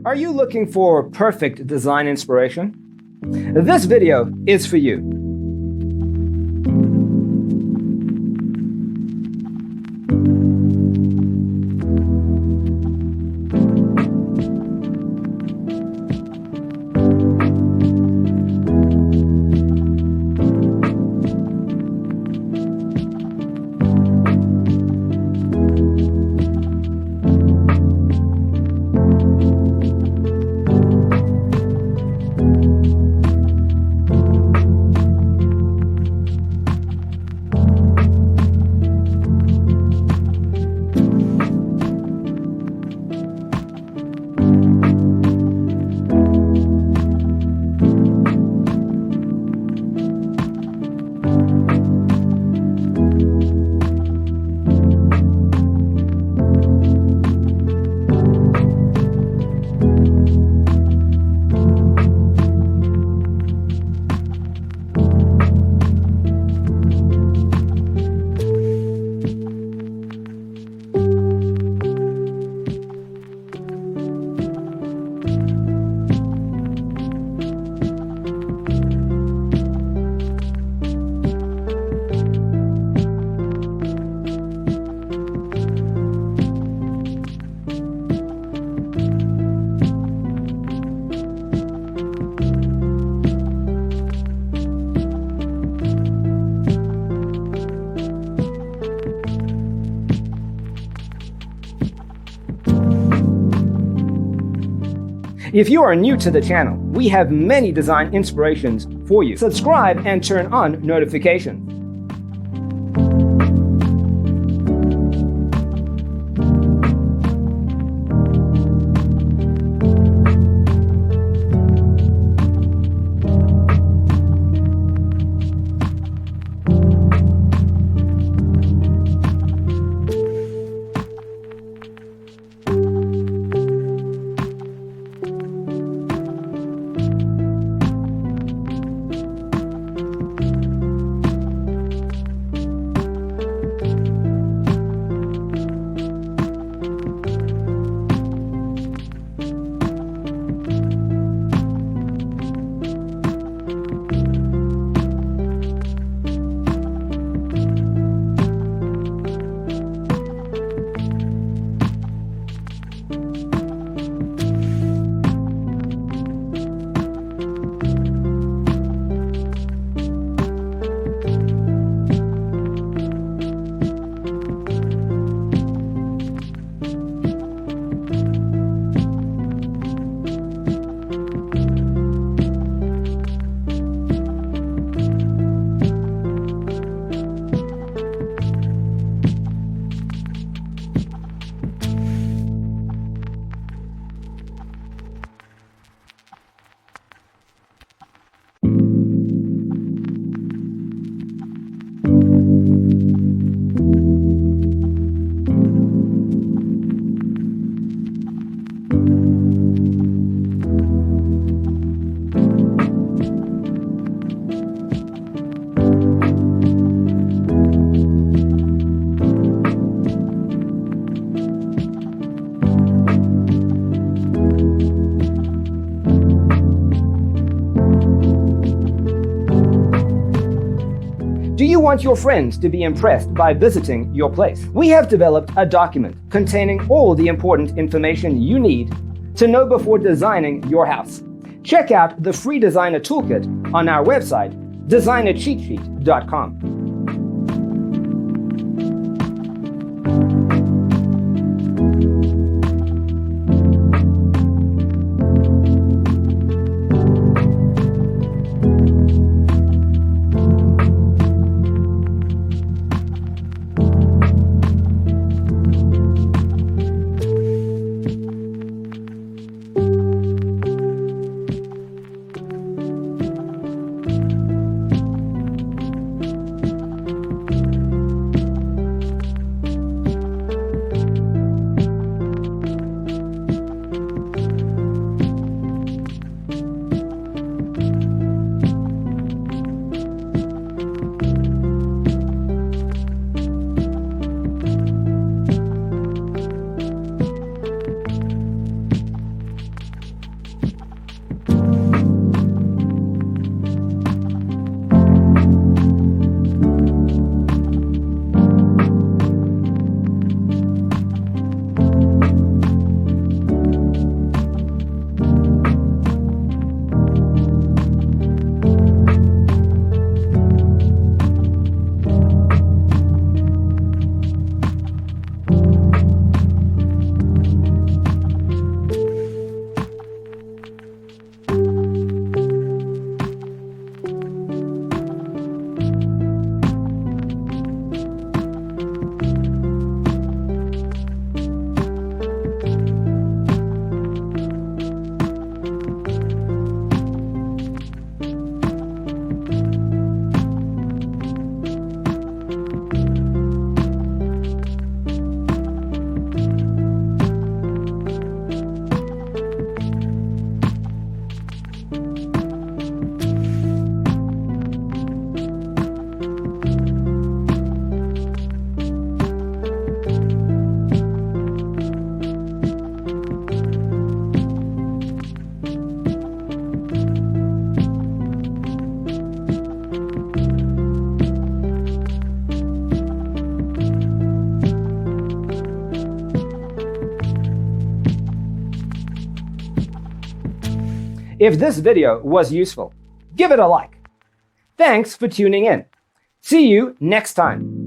Are you looking for perfect design inspiration? This video is for you. If you are new to the channel, we have many design inspirations for you. Subscribe and turn on notifications. Do you want your friends to be impressed by visiting your place? We have developed a document containing all the important information you need to know before designing your house. Check out the free designer toolkit on our website, designercheatsheet.com. If this video was useful, give it a like. Thanks for tuning in. See you next time.